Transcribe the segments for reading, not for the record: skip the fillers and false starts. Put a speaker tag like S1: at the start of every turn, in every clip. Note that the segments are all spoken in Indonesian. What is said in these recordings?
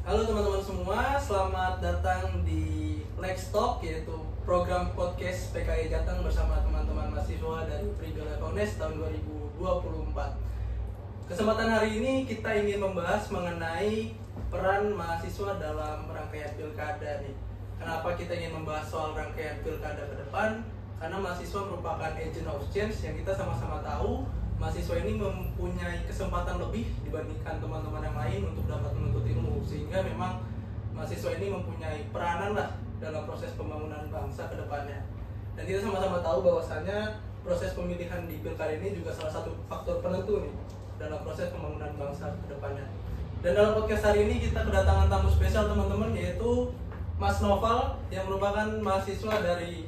S1: Halo teman-teman semua, selamat datang di Lex Talk, yaitu program podcast PKI Jateng bersama teman-teman mahasiswa dari Prigala Kaunes tahun 2024. Kesempatan hari ini kita ingin membahas mengenai peran mahasiswa dalam rangkaian pilkada nih. Kenapa kita ingin membahas soal rangkaian pilkada ke depan? Karena mahasiswa merupakan agent of change yang kita sama-sama tahu mahasiswa ini mempunyai kesempatan lebih dibandingkan teman-teman yang lain untuk dapat menuntut ilmu, sehingga memang mahasiswa ini mempunyai peranan lah dalam proses pembangunan bangsa ke depannya. Dan kita sama-sama tahu bahwasanya proses pemilihan di pilkada ini juga salah satu faktor penentu nih dalam proses pembangunan bangsa ke depannya. Dan dalam podcast hari ini kita kedatangan tamu spesial teman-teman, yaitu Mas Noval yang merupakan mahasiswa dari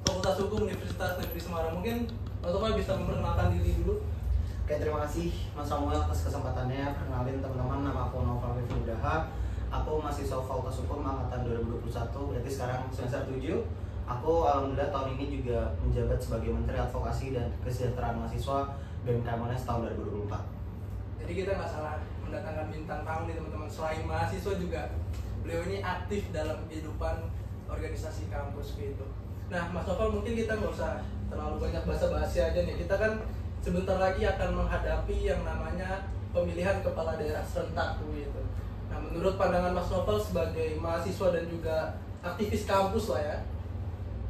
S1: Fakultas Hukum Universitas Negeri Semarang. Mungkin Mas Noval bisa memperkenalkan diri dulu.
S2: Oke, terima kasih Mas Samuel atas kesempatannya. Perkenalin teman-teman, nama aku Noval Rifudhaha. Aku mahasiswa Fakultas Hukum angkatan 2021, berarti sekarang semester 7. Aku alhamdulillah tahun ini juga menjabat sebagai Menteri Advokasi dan Kesejahteraan Mahasiswa BMKM UNES tahun 2024.
S1: Jadi kita nggak salah mendatangkan bintang tamu nih teman-teman. Selain mahasiswa juga beliau ini aktif dalam kehidupan organisasi kampus gitu. Nah, Mas Noval, mungkin kita nggak usah terlalu banyak basa-basi aja nih. Kita kan sebentar lagi akan menghadapi yang namanya pemilihan kepala daerah serentak gitu. Nah, menurut pandangan Mas Noval sebagai mahasiswa dan juga aktivis kampus lah ya,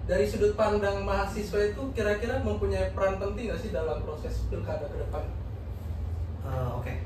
S1: dari sudut pandang mahasiswa itu kira-kira mempunyai peran penting nggak sih dalam proses pilkada ke depan?
S2: Oke.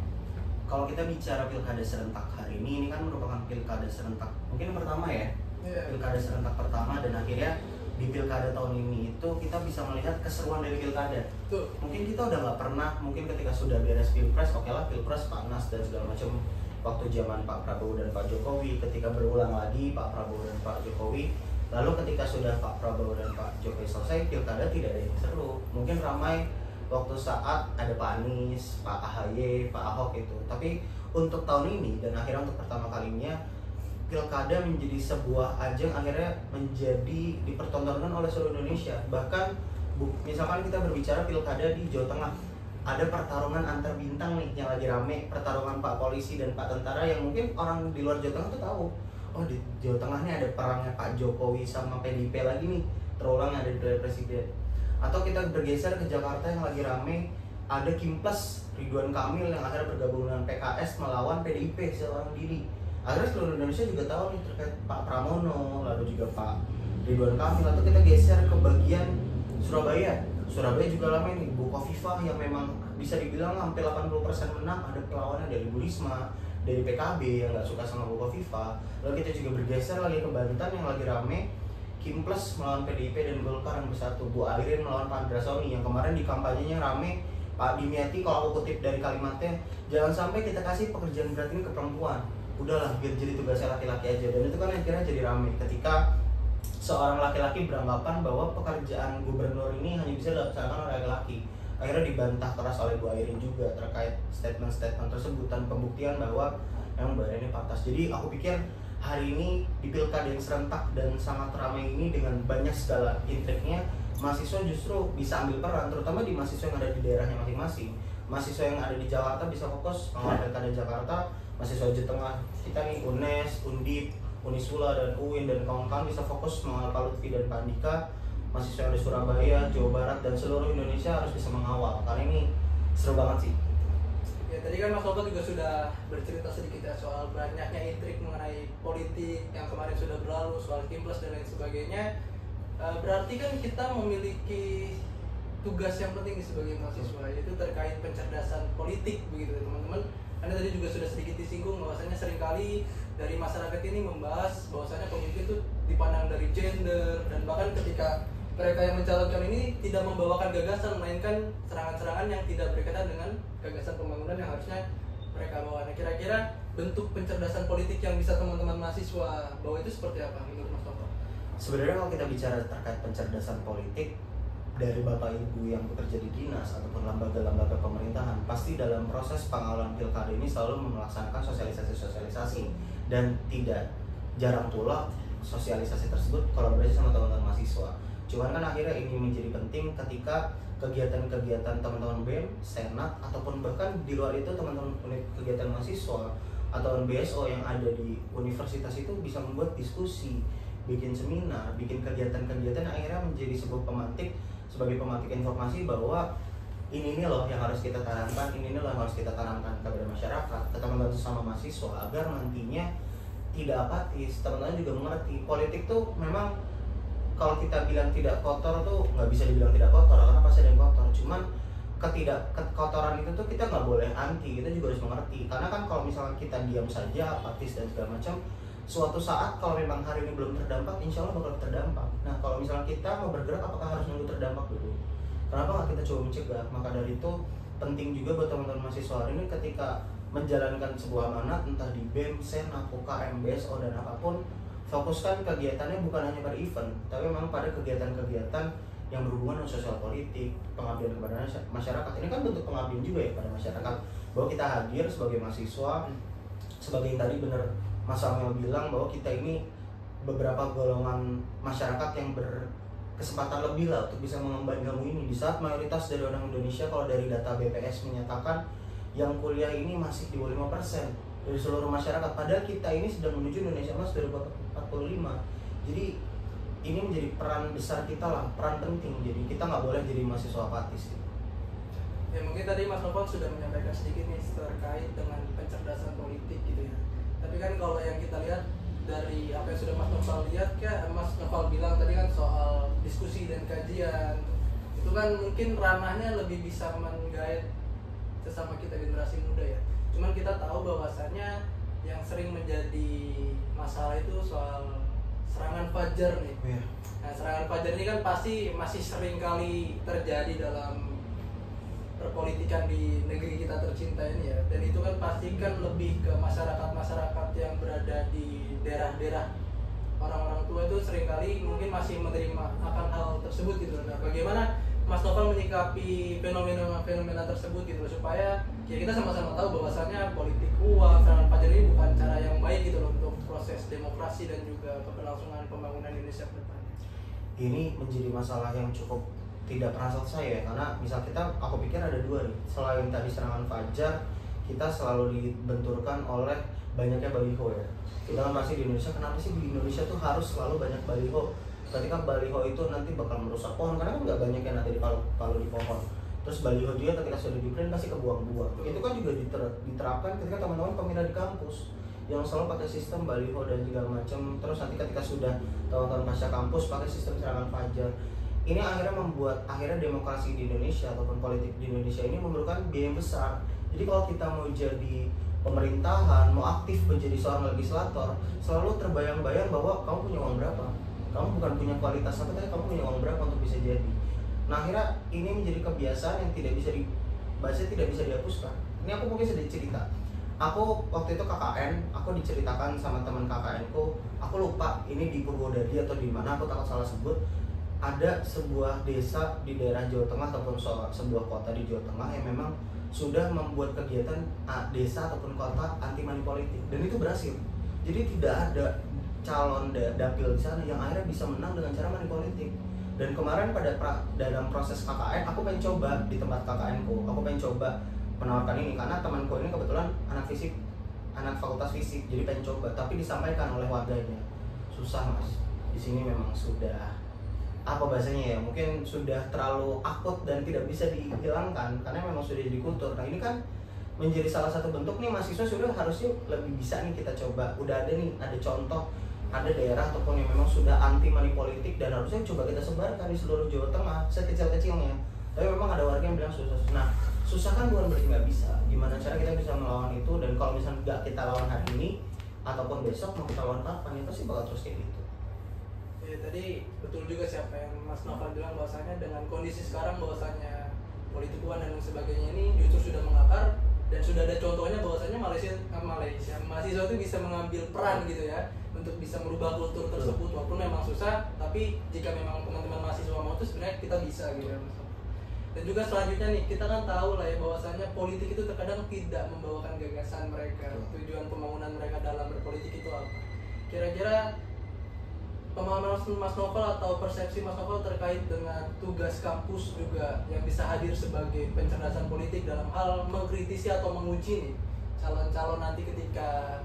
S2: Kalau kita bicara pilkada serentak hari ini kan merupakan pilkada serentak mungkin pertama ya. Pilkada serentak pertama, dan akhirnya di pilkada tahun ini itu kita bisa melihat keseruan dari pilkada. Mungkin kita udah nggak pernah, mungkin ketika sudah beres pilpres, oke lah pilpres panas dan segala macam waktu zaman Pak Prabowo dan Pak Jokowi. Ketika berulang lagi Pak Prabowo dan Pak Jokowi, lalu ketika sudah Pak Prabowo dan Pak Jokowi selesai, pilkada tidak ada yang seru. Mungkin ramai waktu saat ada Pak Anies, Pak AHY, Pak Ahok itu. Tapi untuk tahun ini dan akhirnya untuk pertama kalinya pilkada menjadi sebuah ajang, akhirnya menjadi dipertontonkan oleh seluruh Indonesia. Bahkan misalkan kita berbicara pilkada di Jawa Tengah, ada pertarungan antar bintang nih yang lagi rame, pertarungan Pak Polisi dan Pak Tentara, yang mungkin orang di luar Jawa Tengah tuh tahu, oh di Jawa Tengah nih ada perangnya Pak Jokowi sama PDIP lagi nih, terulang ada di pilihan presiden. Atau kita bergeser ke Jakarta yang lagi rame, ada Kimples Ridwan Kamil yang akhirnya bergabung dengan PKS melawan PDIP seorang diri. Akhirnya seluruh Indonesia juga tahu nih terkait Pak Pramono, lalu juga Pak Ridwan Kamil. Atau kita geser ke bagian Surabaya. Surabaya juga ramai nih, Bu Khofifah yang memang bisa dibilang hampir 80% menang. Ada perlawanan dari Bu Risma, dari PKB yang nggak suka sama Bu Khofifah. Lalu kita juga bergeser lagi ke Banten yang lagi rame, Kimples melawan PDIP dan Golkar yang bersatu. Bu Airin melawan Pak Andrasoni yang kemarin di kampanyenya rame. Pak Dimyati, kalau aku kutip dari kalimatnya, jangan sampai kita kasih pekerjaan berat ini ke perempuan, udahlah biar jadi tugasnya laki-laki aja. Dan itu kan akhirnya jadi rame ketika seorang laki-laki beranggapan bahwa pekerjaan gubernur ini hanya bisa dilaksanakan oleh laki-laki. Akhirnya dibantah keras oleh Bu Airin juga terkait statement-statement tersebut dan pembuktian bahwa memang Bu Airin ini pantas. Jadi aku pikir hari ini di pilkada yang serentak dan sangat ramai ini dengan banyak segala intriknya, mahasiswa justru bisa ambil peran, terutama di mahasiswa yang ada di daerahnya masing-masing. Mahasiswa yang ada di Jakarta bisa fokus mengawal pilkada Jakarta, mahasiswa Jawa Tengah kita nih UNES, Undip, Unisula dan UIN dan kawan-kawan bisa fokus mengawal Pak Lutfi dan Pak Andika. Mahasiswa yang di Surabaya, Jawa Barat dan seluruh Indonesia harus bisa mengawal, karena ini seru banget sih.
S1: Ya, tadi kan Mas Noval juga sudah bercerita sedikit ya soal banyaknya intrik mengenai politik yang kemarin sudah berlalu, soal Kimples dan lain sebagainya. Berarti kan kita memiliki tugas yang penting sebagai mahasiswa, yaitu terkait pencerdasan politik begitu teman-teman. Anda tadi juga sudah sedikit disinggung bahwasanya seringkali dari masyarakat ini membahas bahwasanya pemimpin itu dipandang dari gender, dan bahkan ketika mereka yang mencalonkan ini tidak membawakan gagasan, melainkan serangan-serangan yang tidak berkaitan dengan gagasan pembangunan yang harusnya mereka bawa. Nah, kira-kira bentuk pencerdasan politik yang bisa teman-teman mahasiswa bawa itu seperti apa menurut Mas Noval?
S2: Sebenarnya kalau kita bicara terkait pencerdasan politik, dari Bapak Ibu yang bekerja di dinas ataupun lembaga-lembaga pemerintahan, pasti dalam proses pengawalan pilkada ini selalu melaksanakan sosialisasi-sosialisasi, dan tidak jarang pula sosialisasi tersebut kolaborasi sama teman-teman mahasiswa. Cuman kan akhirnya ini menjadi penting ketika kegiatan-kegiatan teman-teman BEM, Senat, ataupun bahkan di luar itu teman-teman unit kegiatan mahasiswa atau BSO yang ada di universitas itu bisa membuat diskusi, bikin seminar, bikin kegiatan-kegiatan akhirnya menjadi sebuah sebagai pemantik informasi bahwa ini loh yang harus kita tanamkan, ini loh yang harus kita tanamkan kepada masyarakat, ke teman-teman sesama mahasiswa agar nantinya tidak apatis. Teman-teman juga mengerti politik tuh memang kalau kita bilang tidak kotor tuh nggak bisa dibilang tidak kotor karena pasti ada yang kotor. Cuman kekotoran itu tuh kita nggak boleh anti, kita juga harus mengerti. Karena kan kalau misalnya kita diam saja, apatis dan segala macam, suatu saat kalau memang hari ini belum terdampak, insya Allah bakal terdampak. Nah kalau misalnya kita mau bergerak, apakah harus nunggu terdampak dulu? Kenapa nggak kita coba mencegah? Maka dari itu penting juga buat teman-teman mahasiswa hari ini ketika menjalankan sebuah amanat, entah di BEM, Senat, UKM, BSO dan apapun, fokuskan kegiatannya bukan hanya pada event, tapi memang pada kegiatan-kegiatan yang berhubungan dengan sosial politik, pengabdian kepada masyarakat. Ini kan bentuk pengabdian juga ya pada masyarakat, bahwa kita hadir sebagai mahasiswa, sebagai yang tadi benar Mas Amel bilang bahwa kita ini beberapa golongan masyarakat yang berkesempatan lebih lah untuk bisa mengemban ilmu ini. Di saat mayoritas dari orang Indonesia, kalau dari data BPS menyatakan yang kuliah ini masih di bawah 5% dari seluruh masyarakat, padahal kita ini sedang menuju Indonesia Emas 2045. Jadi ini menjadi peran besar kita lah, peran penting. Jadi kita nggak boleh jadi mahasiswa apatis gitu.
S1: Ya mungkin tadi Mas Noval sudah menyampaikan sedikit nih terkait dengan pencerdasan politik gitu ya. Tapi kan kalau yang kita lihat dari apa yang sudah Mas Noval lihat, kan Mas Noval bilang tadi kan soal diskusi dan kajian, itu kan mungkin ranahnya lebih bisa menggait sesama kita generasi muda ya. Cuman kita tahu bahwasannya yang sering menjadi masalah itu soal serangan fajar nih.
S2: Yeah.
S1: Nah, serangan fajar ini kan pasti masih sering kali terjadi dalam perpolitikan di negeri kita tercinta ini ya. Dan itu kan pasti kan lebih ke masyarakat-masyarakat yang berada di daerah-daerah orang-orang tua itu seringkali mungkin masih menerima akan hal tersebut gitu. Nah, bagaimana Mas Noval menyikapi fenomena tersebut gitu supaya ya kita sama-sama tahu bahwasannya politik uang, serangan fajar ini bukan cara yang baik gitu loh untuk proses demokrasi dan juga keberlangsungan pembangunan Indonesia ke depan.
S2: Ini menjadi masalah yang cukup tidak pernah selesai ya, karena misal aku pikir ada dua nih. Selain tadi serangan fajar, kita selalu dibenturkan oleh banyaknya baliho ya. Kita kan pasti di Indonesia, kenapa sih di Indonesia tuh harus selalu banyak baliho? Ketika baliho itu nanti bakal merusak pohon, karena kan nggak banyak yang nanti kalau di pohon. Terus baliho juga ketika sudah di-print pasti kebuang-buang. Itu kan juga diterapkan ketika teman-teman pemina di kampus yang selalu pakai sistem baliho dan segala macam. Terus nanti ketika sudah teman-teman pasca kampus pakai sistem serangan fajar. Ini akhirnya membuat demokrasi di Indonesia ataupun politik di Indonesia ini memerlukan biaya yang besar. Jadi kalau kita mau jadi pemerintahan, mau aktif menjadi seorang legislator, selalu terbayang-bayang bahwa kamu punya uang berapa. Kamu bukan punya kualitas apa, tapi kamu punya uang berapa untuk bisa jadi. Nah akhirnya ini menjadi kebiasaan yang tidak bisa tidak bisa dihapuskan. Ini aku mungkin sedikit cerita. Aku waktu itu KKN, aku diceritakan sama teman KKN-ku, aku lupa ini di Purwodadi atau di mana, aku takut salah sebut. Ada sebuah desa di daerah Jawa Tengah ataupun sebuah kota di Jawa Tengah yang memang sudah membuat kegiatan desa ataupun kota anti money politik, dan itu berhasil. Jadi tidak ada calon dapil di sana yang akhirnya bisa menang dengan cara money politik. Dan kemarin dalam proses KKN, aku pengen coba di tempat KKN-ku, aku pengen coba menawarkan ini karena temanku ini kebetulan anak fakultas fisik, jadi pengen coba, tapi disampaikan oleh warganya susah mas, di sini memang sudah apa bahasanya ya, mungkin sudah terlalu akut dan tidak bisa dihilangkan karena memang sudah jadi kultur. Nah ini kan menjadi salah satu bentuk nih mahasiswa sudah harusnya lebih bisa nih kita coba. Udah ada nih, ada contoh, ada daerah ataupun yang memang sudah anti money politik dan harusnya coba kita sebarkan di seluruh Jawa Tengah sekecil-kecilnya. Tapi memang ada warga yang bilang susah. Nah susah kan bukan berarti nggak bisa. Gimana cara kita bisa melawan itu, dan kalau misalnya nggak kita lawan hari ini ataupun besok, mau kita lawan kapan, itu sih bakal terus kayak gitu.
S1: Ya, tadi betul juga siapa yang Mas Noval bilang bahwasanya dengan kondisi sekarang bahwasanya politik uang dan sebagainya ini justru sudah mengakar dan sudah ada contohnya bahwasanya Malaysia mahasiswa itu bisa mengambil peran gitu ya untuk bisa merubah kultur tersebut, walaupun memang susah, tapi jika memang teman-teman mahasiswa mau itu sebenarnya kita bisa gitu ya. Dan juga selanjutnya nih, kita kan tahu lah ya bahwasanya politik itu terkadang tidak membawakan gagasan mereka, tujuan pembangunan mereka dalam berpolitik itu apa. Kira-kira pemahaman Mas Noval atau persepsi Mas Noval terkait dengan tugas kampus juga yang bisa hadir sebagai pencerdasan politik dalam hal mengkritisi atau menguji nih calon-calon nanti ketika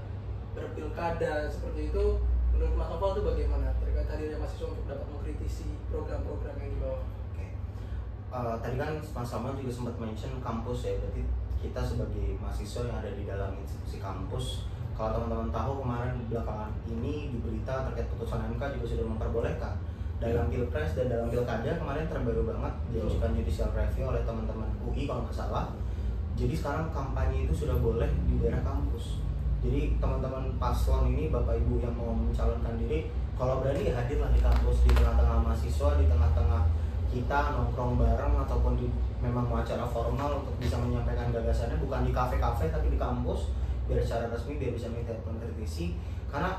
S1: berpilkada seperti itu, menurut Mas Novel itu bagaimana terkait hadirnya mahasiswa untuk dapat mengkritisi program-program yang dibawa?
S2: Tadi kan Mas Salman juga sempat mention kampus ya, berarti kita sebagai mahasiswa yang ada di dalam institusi kampus, kalau teman-teman tahu kemarin belakangan ini di berita terkait putusan MK juga sudah memperbolehkan dalam pilpres dan dalam pilkada kemarin terbaru banget diajukan judicial review oleh teman-teman UI kalau nggak salah. Jadi sekarang kampanye itu sudah boleh di daerah kampus. Jadi teman-teman paslon ini, bapak ibu yang mau mencalonkan diri, kalau berani ya hadirlah di kampus, di tengah-tengah mahasiswa, di tengah-tengah kita nongkrong bareng ataupun di memang mau acara formal untuk bisa menyampaikan gagasannya, bukan di kafe-kafe tapi di kampus, biar secara resmi biar bisa minta kritisi. Karena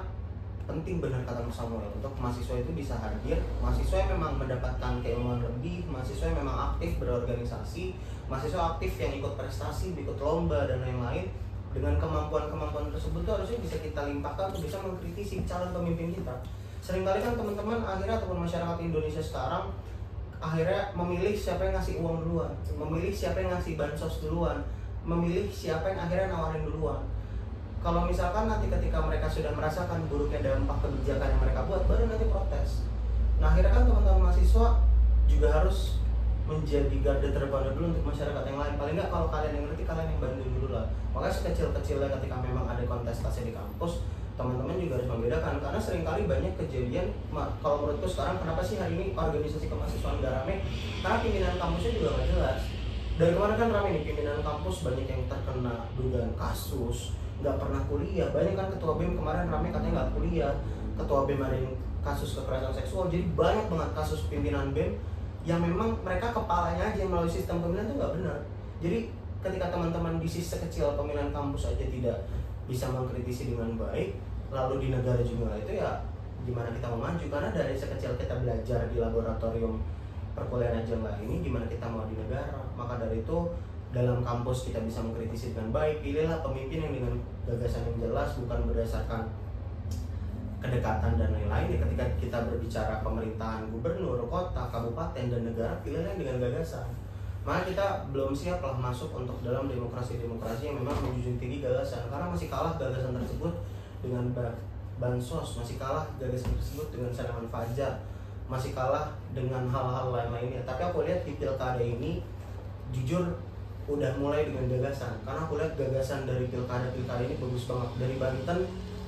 S2: penting benar kata Mas Samuel, untuk mahasiswa itu bisa hadir, mahasiswa yang memang mendapatkan keilmuan lebih, mahasiswa yang memang aktif berorganisasi, mahasiswa aktif yang ikut prestasi, ikut lomba dan lain-lain. Dengan kemampuan-kemampuan tersebut tuh harusnya bisa kita limpahkan untuk bisa mengkritisi calon pemimpin kita. Seringkali kan teman-teman akhirnya ataupun masyarakat Indonesia sekarang akhirnya memilih siapa yang ngasih uang duluan, memilih siapa yang ngasih bansos duluan, memilih siapa yang akhirnya nawarin duluan. Kalau misalkan nanti ketika mereka sudah merasakan buruknya dampak kebijakan yang mereka buat, baru nanti protes. Nah akhirnya kan teman-teman mahasiswa juga harus menjadi garda terdepan dulu untuk masyarakat yang lain. Paling nggak kalau kalian yang ngerti, kalian yang bantu dulu lah. Makanya sekecil-kecilnya ketika memang ada kontestasi di kampus, teman-teman juga harus membedakan, karena seringkali banyak kejadian. Kalau menurutku sekarang kenapa sih hari ini organisasi kemahasiswaan gak rame? Karena pimpinan kampusnya juga gak jelas. Dari kemarin kan rame nih, pimpinan kampus banyak yang terkena dugaan kasus, gak pernah kuliah. Banyak kan ketua BEM kemarin rame katanya gak kuliah, ketua BEM ada yang kasus kekerasan seksual. Jadi banyak banget kasus pimpinan BEM yang memang mereka kepalanya aja yang melalui sistem pemilihan itu gak benar. Jadi ketika teman-teman di sisi kecil pemilihan kampus aja tidak bisa mengkritisi dengan baik, lalu di negara juga itu ya gimana kita mau maju? Karena dari sekecil kita belajar di laboratorium perkuliahan aja nggak ini, gimana kita mau di negara? Maka dari itu dalam kampus kita bisa mengkritisi dengan baik. Pilihlah pemimpin yang dengan gagasan yang jelas, bukan berdasarkan kedekatan dan lain-lain. Ya, ketika kita berbicara pemerintahan gubernur, kota, kabupaten, dan negara, pilihlah dengan gagasan. Maka kita belum siap lah masuk untuk dalam demokrasi-demokrasi yang memang menjunjung tinggi gagasan, karena masih kalah gagasan tersebut dengan bansos, masih kalah gagasan tersebut dengan serangan fajar, masih kalah dengan hal-hal lain-lainnya. Tapi aku lihat di pilkada ini jujur udah mulai dengan gagasan, karena aku lihat gagasan dari pilkada ini bagus banget. Dari Banten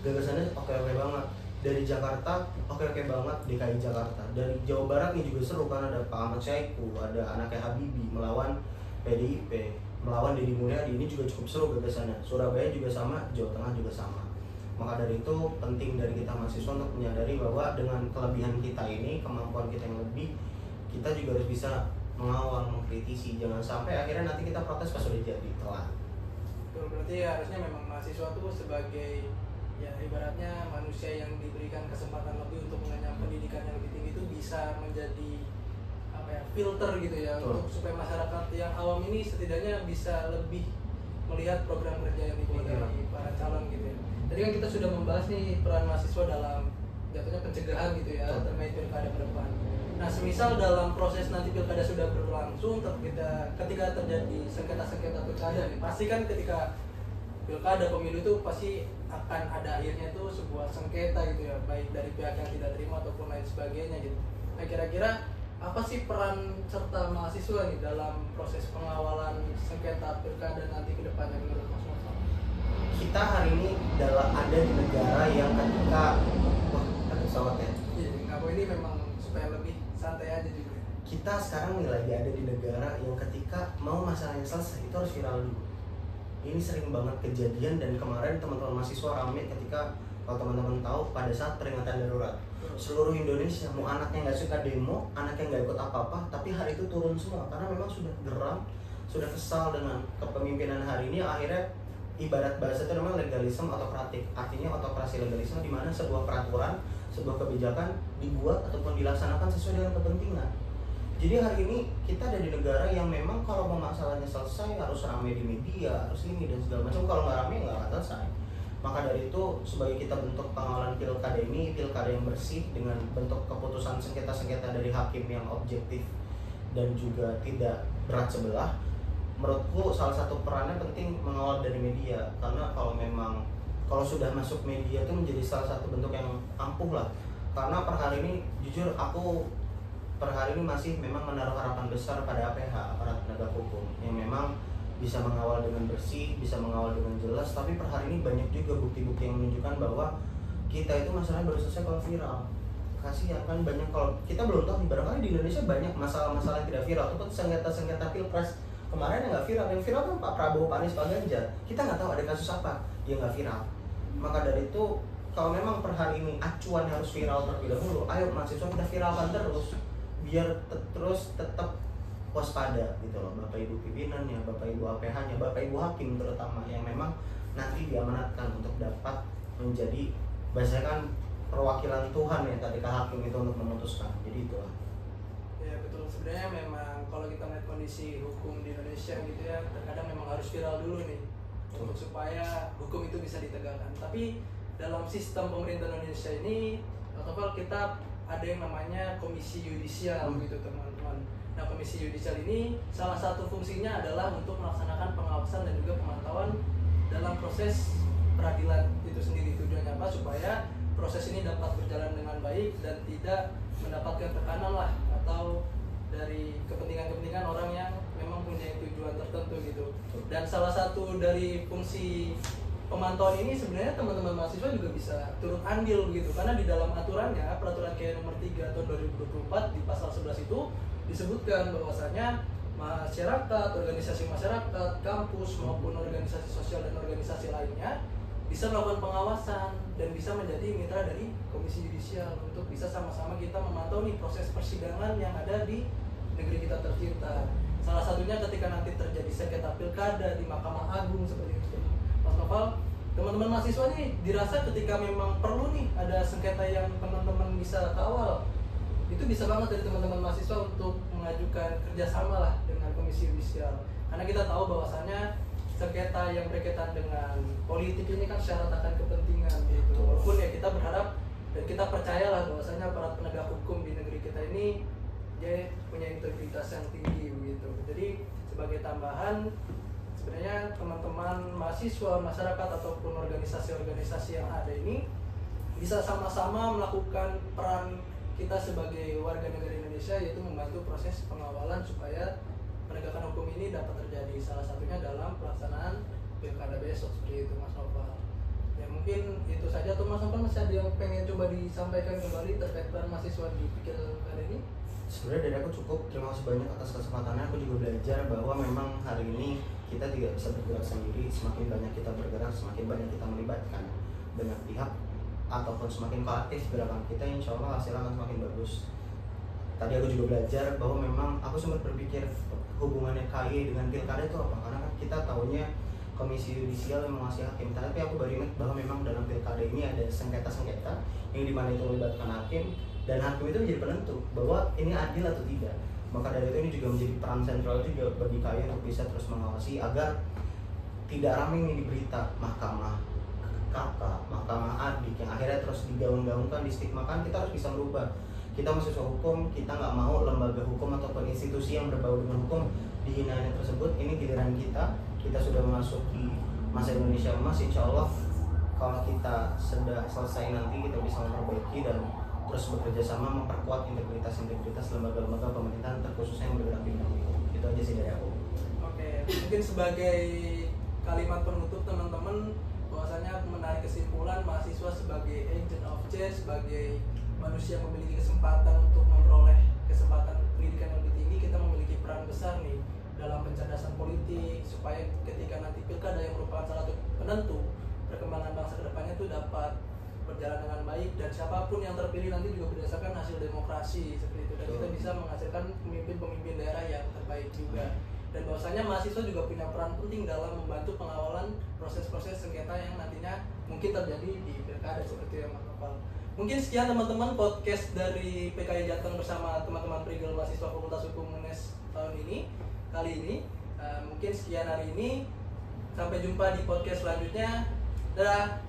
S2: gagasannya oke-oke banget, dari Jakarta oke-oke banget, DKI Jakarta, dari Jawa Barat nih juga seru karena ada Pak Ahmad Syaiqo, ada anaknya Habibie melawan PDIP, melawan Deddy Mulyadi, ini juga cukup seru gagasannya. Surabaya juga sama, Jawa Tengah juga sama. Maka dari itu penting dari kita mahasiswa untuk menyadari bahwa dengan kelebihan kita ini, kemampuan kita yang lebih, kita juga harus bisa mengawal, mengkritisi. Jangan sampai akhirnya nanti kita protes pas sudah jadi telat.
S1: Berarti harusnya memang mahasiswa itu sebagai ya ibaratnya manusia yang diberikan kesempatan lebih untuk mengenyam pendidikan yang lebih tinggi itu bisa menjadi apa ya, filter gitu ya. Betul. Untuk supaya masyarakat yang awam ini setidaknya bisa lebih melihat program kerja yang dibuat dari para calon gitu ya. Tadi kan kita sudah membahas nih peran mahasiswa dalam jatuhnya pencegahan gitu ya terkait pilkada ke depan. Nah, semisal dalam proses nanti pilkada sudah berlangsung, ketika terjadi sengketa-sengketa pilkada nih, pasti kan ketika pilkada pemilu itu pasti akan ada akhirnya itu sebuah sengketa gitu ya, baik dari pihak yang tidak terima ataupun lain sebagainya gitu. Nah, kira-kira apa sih peran serta mahasiswa nih dalam proses pengawalan sengketa pilkada nanti ke depannya menurut Mas Novel?
S2: Kita hari ini ada di negara yang ketika ada pesawat ya.
S1: Iya, ngaku ini memang supaya lebih santai aja juga.
S2: Kita sekarang nih lagi ada di negara yang ketika mau masalahnya selesai itu harus viral dulu. Ini sering banget kejadian, dan kemarin teman-teman mahasiswa rame ketika, kalau teman-teman tahu, pada saat peringatan darurat seluruh Indonesia, mau anaknya nggak suka demo, anaknya nggak ikut apa-apa, tapi hari itu turun semua karena memang sudah geram, sudah kesal dengan kepemimpinan hari ini. Akhirnya ibarat bahasa itu namanya legalisme autokratik, artinya autokrasi legalisme, di mana sebuah peraturan, sebuah kebijakan dibuat ataupun dilaksanakan sesuai dengan kepentingan. Jadi hari ini kita ada di negara yang memang kalau mau masalahnya selesai harus ramai di media, harus ini dan segala macam. Kalau nggak ramai nggak akan selesai. Maka dari itu sebagai kita bentuk pengawalan pilkada ini, pilkada yang bersih dengan bentuk keputusan sengketa-sengketa dari hakim yang objektif dan juga tidak berat sebelah, menurutku salah satu perannya penting mengawal dari media, karena kalau sudah masuk media itu menjadi salah satu bentuk yang ampuh lah. Karena per hari ini jujur aku per hari ini masih memang menaruh harapan besar pada APH, aparat penegak hukum, yang memang bisa mengawal dengan bersih, bisa mengawal dengan jelas. Tapi per hari ini banyak juga bukti-bukti yang menunjukkan bahwa kita itu masalahnya baru selesai kalau viral. Kasihan kan, banyak, kalau kita belum tahu nih, barangkali di Indonesia banyak masalah-masalah yang tidak viral, ataupun sengketa-sengketa pilpres kemarin yang nggak viral. Yang viral kan Pak Prabowo, Pak Anies, Pak Ganjar. Kita nggak tahu ada kasus apa yang nggak viral. Maka dari itu, kalau memang per hari ini acuan harus viral terlebih dahulu, ayo mahasiswa kita viralkan terus, biar terus tetap waspada gitu loh, Bapak Ibu pimpinannya, Bapak Ibu APH-nya, Bapak Ibu hakim terutama, yang memang nanti diamanatkan untuk dapat menjadi, bahasanya kan perwakilan Tuhan ya ketika hakim itu untuk memutuskan. Jadi itulah.
S1: Ya betul, sebenarnya memang kalau kita melihat kondisi hukum di Indonesia gitu ya, terkadang memang harus viral dulu nih untuk supaya hukum itu bisa ditegakkan. Tapi dalam sistem pemerintah Indonesia ini, atau kita ada yang namanya komisi yudisial gitu teman-teman. Nah, komisi yudisial ini salah satu fungsinya adalah untuk melaksanakan pengawasan dan juga pemantauan dalam proses peradilan itu sendiri. Tujuannya apa? Supaya proses ini dapat berjalan dengan baik dan tidak mendapatkan tekanan lah atau dari kepentingan-kepentingan orang yang memang punya tujuan tertentu gitu. Dan salah satu dari fungsi pemantauan ini sebenarnya teman-teman mahasiswa juga bisa turut andil begitu, karena di dalam aturannya, peraturan KAI nomor 3 tahun 2024 di pasal 11 itu disebutkan bahwasanya masyarakat, organisasi masyarakat, kampus maupun organisasi sosial dan organisasi lainnya bisa melakukan pengawasan dan bisa menjadi mitra dari komisi yudisial untuk bisa sama-sama kita memantau nih proses persidangan yang ada di negeri kita tercinta. Salah satunya ketika nanti terjadi sengketa pilkada di Mahkamah Agung seperti itu. Mas Noval, teman-teman mahasiswa nih dirasa ketika memang perlu nih ada sengketa yang teman-teman bisa kawal, itu bisa banget dari teman-teman mahasiswa untuk mengajukan kerjasama lah dengan komisi yudisial. Karena kita tahu bahwasannya sengketa yang berkaitan dengan politik ini kan syarat akan kepentingan gitu. Walaupun ya kita berharap dan kita percayalah bahwasanya para penegak hukum di negeri kita ini dia punya integritas yang tinggi begitu. Jadi sebagai tambahan, sebenarnya teman-teman mahasiswa, masyarakat ataupun organisasi-organisasi yang ada ini bisa sama-sama melakukan peran kita sebagai warga negara Indonesia, yaitu membantu proses pengawalan supaya penegakan hukum ini dapat terjadi. Salah satunya dalam pelaksanaan pilkada besok seperti itu, Mas Noval. Ya mungkin itu saja tuh Mas Noval. Masih ada yang pengen coba disampaikan kembali terkait peran mahasiswa di pilkada ini?
S2: Sebenarnya dari aku cukup, terima kasih banyak atas kesempatannya. Aku juga belajar bahwa memang hari ini kita tidak bisa bergerak sendiri. Semakin banyak kita bergerak, semakin banyak kita melibatkan banyak pihak, ataupun semakin proaktif gerakan kita, insya Allah hasilnya akan semakin bagus. Tadi aku juga belajar bahwa memang aku sempat berpikir hubungannya KAI dengan pilkada itu apa, karena kan kita tahunya komisi yudisial yang mengawasi hakim, tapi aku baru ingat bahwa memang dalam pilkada ini ada sengketa-sengketa yang dimana itu melibatkan hakim, dan hakim itu menjadi penentu bahwa ini adil atau tidak. Maka dari itu ini juga menjadi peran sentral juga bagi KAI untuk bisa terus mengawasi agar tidak ramai ini di berita mahkamah kakak, mahkamah adik yang akhirnya terus digaung-gaungkan, distigmakan. Kita harus bisa merubah. Kita mahasiswa hukum, kita nggak mau lembaga hukum ataupun institusi yang berbau dengan hukum dihinaannya tersebut. Ini giliran kita sudah memasuki masa Indonesia emas. Insya Allah kalau kita sudah selesai nanti, kita bisa memperbaiki dan terus bekerja sama memperkuat integritas lembaga-lembaga pemerintahan, terkhususnya yang bergerak di bidang hukum. Itu aja sih dari aku.
S1: Oke, mungkin sebagai kalimat penutup teman-teman, bahwasanya aku menarik kesimpulan mahasiswa sebagai agent of change, sebagai manusia yang memiliki kesempatan untuk memperoleh kesempatan pendidikan yang lebih tinggi, kita memiliki peran besar nih dalam pencerdasan politik supaya ketika nanti pilkada yang merupakan salah satu penentu perkembangan bangsa kedepannya itu dapat berjalan dengan baik, dan siapapun yang terpilih nanti juga berdasarkan hasil demokrasi seperti itu, dan kita bisa menghasilkan pemimpin-pemimpin daerah yang terbaik juga. Dan bahwasanya mahasiswa juga punya peran penting dalam membantu pengawalan proses-proses sengketa yang nantinya mungkin terjadi di pilkada seperti yang Mas Noval. Mungkin sekian teman-teman podcast dari PKI Jateng bersama teman-teman Prigel mahasiswa Fakultas Hukum UNES tahun ini. Kali ini mungkin sekian hari ini. Sampai jumpa di podcast selanjutnya. Dadah.